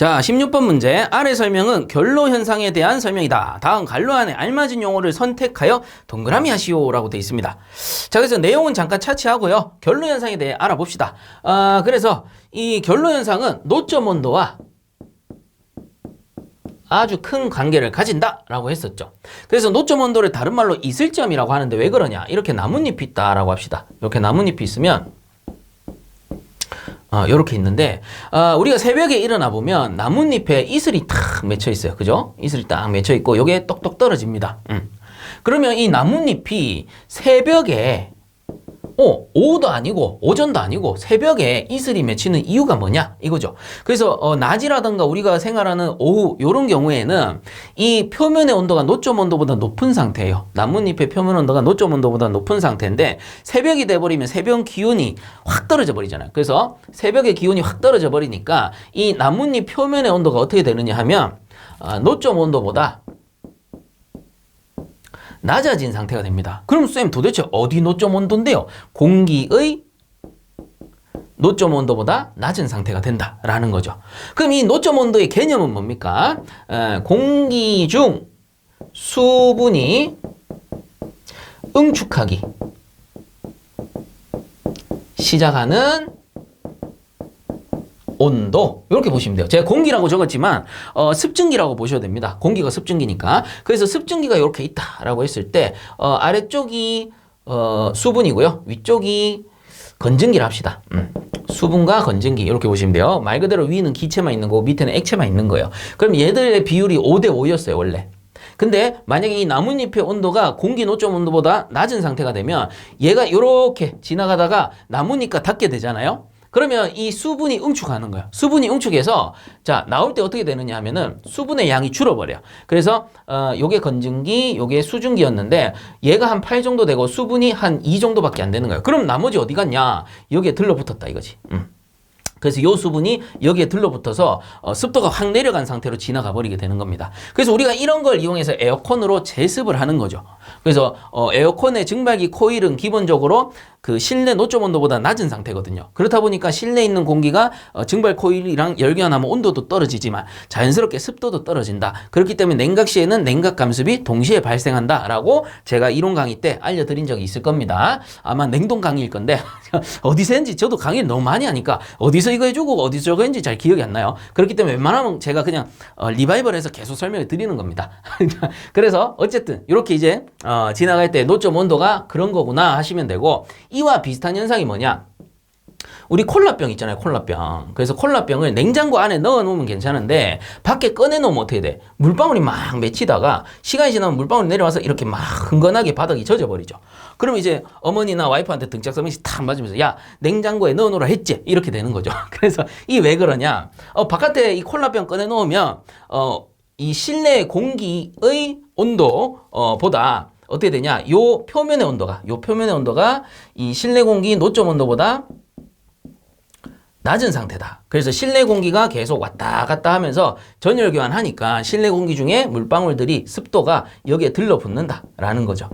자, 16번 문제. 아래 설명은 결로 현상에 대한 설명이다. 다음 갈로 안에 알맞은 용어를 선택하여 동그라미 하시오라고 되어 있습니다. 자, 그래서 내용은 잠깐 차치하고요. 결로 현상에 대해 알아봅시다. 그래서 이 결로 현상은 노점 온도와 아주 큰 관계를 가진다라고 했었죠. 그래서 노점 온도를 다른 말로 이슬점이라고 하는데 왜 그러냐? 이렇게 나뭇잎이 있다라고 합시다. 이렇게 나뭇잎이 있으면 요렇게 있는데, 우리가 새벽에 일어나 보면 나뭇잎에 이슬이 탁 맺혀 있어요. 그죠? 이슬이 딱 맺혀 있고, 요게 똑똑 떨어집니다. 그러면 이 나뭇잎이 새벽에, 오후도 아니고, 오전도 아니고, 새벽에 이슬이 맺히는 이유가 뭐냐? 이거죠. 그래서, 낮이라든가 우리가 생활하는 오후, 요런 경우에는 이 표면의 온도가 노점 온도보다 높은 상태예요. 나뭇잎의 표면 온도가 노점 온도보다 높은 상태인데, 새벽이 돼버리면 새벽 기온이 확 떨어져 버리잖아요. 그래서 새벽의 기온이 확 떨어져 버리니까 이 나뭇잎 표면의 온도가 어떻게 되느냐 하면, 노점 온도보다 낮아진 상태가 됩니다. 그럼 쌤 도대체 어디 노점 온도인데요? 공기의 노점 온도보다 낮은 상태가 된다라는 거죠. 그럼 이 노점 온도의 개념은 뭡니까? 공기 중 수분이 응축하기 시작하는 온도, 이렇게 보시면 돼요. 제가 공기라고 적었지만 습증기라고 보셔도 됩니다. 공기가 습증기니까. 그래서 습증기가 이렇게 있다라고 했을 때 아래쪽이 수분이고요. 위쪽이 건증기를 합시다. 수분과 건증기 이렇게 보시면 돼요. 말 그대로 위는 기체만 있는 거고 밑에는 액체만 있는 거예요. 그럼 얘들의 비율이 5대 5였어요 원래. 근데 만약에 이 나뭇잎의 온도가 공기 노점 온도보다 낮은 상태가 되면 얘가 이렇게 지나가다가 나뭇잎과 닿게 되잖아요. 그러면 이 수분이 응축하는 거예요. 수분이 응축해서 자 나올 때 어떻게 되느냐 하면은 수분의 양이 줄어버려요. 그래서 요게 건증기, 요게 수증기였는데 얘가 한 8 정도 되고 수분이 한 2 정도밖에 안 되는 거예요. 그럼 나머지 어디 갔냐? 여기에 들러붙었다 이거지. 그래서 요 수분이 여기에 들러붙어서 습도가 확 내려간 상태로 지나가 버리게 되는 겁니다. 그래서 우리가 이런 걸 이용해서 에어컨으로 제습을 하는 거죠. 그래서 에어컨의 증발기 코일은 기본적으로 그 실내 노점 온도보다 낮은 상태거든요. 그렇다 보니까 실내에 있는 공기가 증발 코일이랑 열교환하면 온도도 떨어지지만 자연스럽게 습도도 떨어진다. 그렇기 때문에 냉각 시에는 냉각 감습이 동시에 발생한다라고 제가 이론 강의 때 알려드린 적이 있을 겁니다. 아마 냉동 강의일 건데 어디서 했는지 저도 강의를 너무 많이 하니까 어디서 이거 해주고 어디서 저거 했는지 잘 기억이 안 나요. 그렇기 때문에 웬만하면 제가 그냥 리바이벌해서 계속 설명을 드리는 겁니다. 그래서 어쨌든 이렇게 이제 지나갈 때 노점 온도가 그런 거구나 하시면 되고, 이와 비슷한 현상이 뭐냐? 우리 콜라병 있잖아요, 콜라병. 그래서 콜라병을 냉장고 안에 넣어 놓으면 괜찮은데 밖에 꺼내 놓으면 어떻게 돼? 물방울이 막 맺히다가 시간이 지나면 물방울이 내려와서 이렇게 막 흥건하게 바닥이 젖어버리죠. 그럼 이제 어머니나 와이프한테 등짝 서밋이 탁 맞으면서 야 냉장고에 넣어 놓으라 했지? 이렇게 되는 거죠. 그래서 이 왜 그러냐? 바깥에 이 콜라병 꺼내 놓으면 이 실내 공기의 온도 보다 어떻게 되냐? 요 표면의 온도가 이 실내 공기 노점 온도보다 낮은 상태다. 그래서 실내 공기가 계속 왔다 갔다 하면서 전열 교환하니까 실내 공기 중에 물방울들이 습도가 여기에 들러붙는다라는 거죠.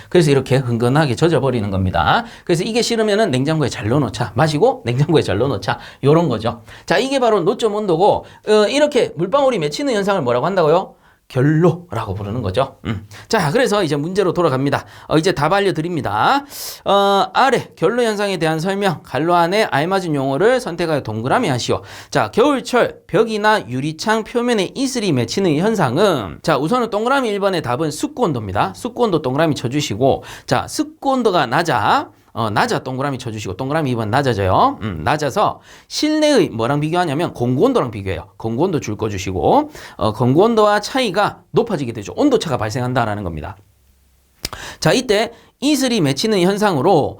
그래서 이렇게 흥건하게 젖어버리는 겁니다. 그래서 이게 싫으면은 냉장고에 잘 넣어놓자. 마시고 냉장고에 잘 넣어놓자. 요런 거죠. 자, 이게 바로 노점 온도고, 이렇게 물방울이 맺히는 현상을 뭐라고 한다고요? 결로라고 부르는 거죠. 자, 그래서 이제 문제로 돌아갑니다. 이제 답 알려드립니다. 아래 결로 현상에 대한 설명, 갈로 안에 알맞은 용어를 선택하여 동그라미 하시오. 자, 겨울철 벽이나 유리창 표면에 이슬이 맺히는 현상은, 자, 우선은 동그라미 1번의 답은 습구온도입니다. 습구온도 동그라미 쳐주시고, 자, 습구온도가 낮아 동그라미 쳐주시고, 동그라미 2번 낮아져요. 낮아서 실내의 뭐랑 비교하냐면 공구온도랑 비교해요. 공구온도 줄 꺼주시고, 공구온도와 차이가 높아지게 되죠. 온도차가 발생한다라는 겁니다. 자, 이때 이슬이 맺히는 현상으로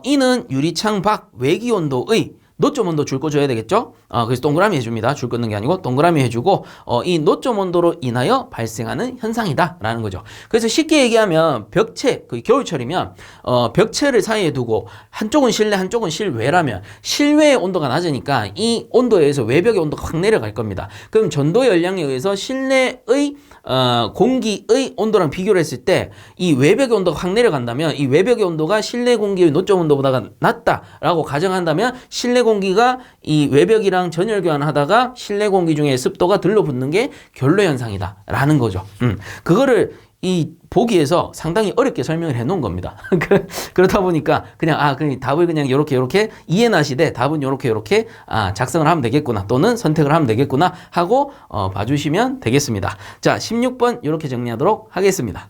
이는 유리창 밖 외기온도의 노점 온도 줄 꺼줘야 되겠죠? 그래서 동그라미 해줍니다. 줄 끊는 게 아니고 동그라미 해주고, 이 노점 온도로 인하여 발생하는 현상이다라는 거죠. 그래서 쉽게 얘기하면 벽체, 그 겨울철이면 벽체를 사이에 두고 한쪽은 실내, 한쪽은 실외라면 실외의 온도가 낮으니까 이 온도에 의해서 외벽의 온도가 확 내려갈 겁니다. 그럼 전도 열량에 의해서 실내의 공기의 온도랑 비교를 했을 때 이 외벽의 온도가 확 내려간다면 이 외벽의 온도가 실내 공기의 노점 온도보다 낮다라고 가정한다면 실내 공기가 이 외벽이랑 에어컨이랑 전열 교환하다가 실내 공기 중에 습도가 들러붙는 게 결로 현상이다라는 거죠. 그거를 이 보기에서 상당히 어렵게 설명을 해놓은 겁니다. 그렇다 보니까 그냥 그냥 답을 그냥 요렇게 이해는 하시되 답은 요렇게 작성을 하면 되겠구나 또는 선택을 하면 되겠구나 하고 봐주시면 되겠습니다. 자, 16번 요렇게 정리하도록 하겠습니다.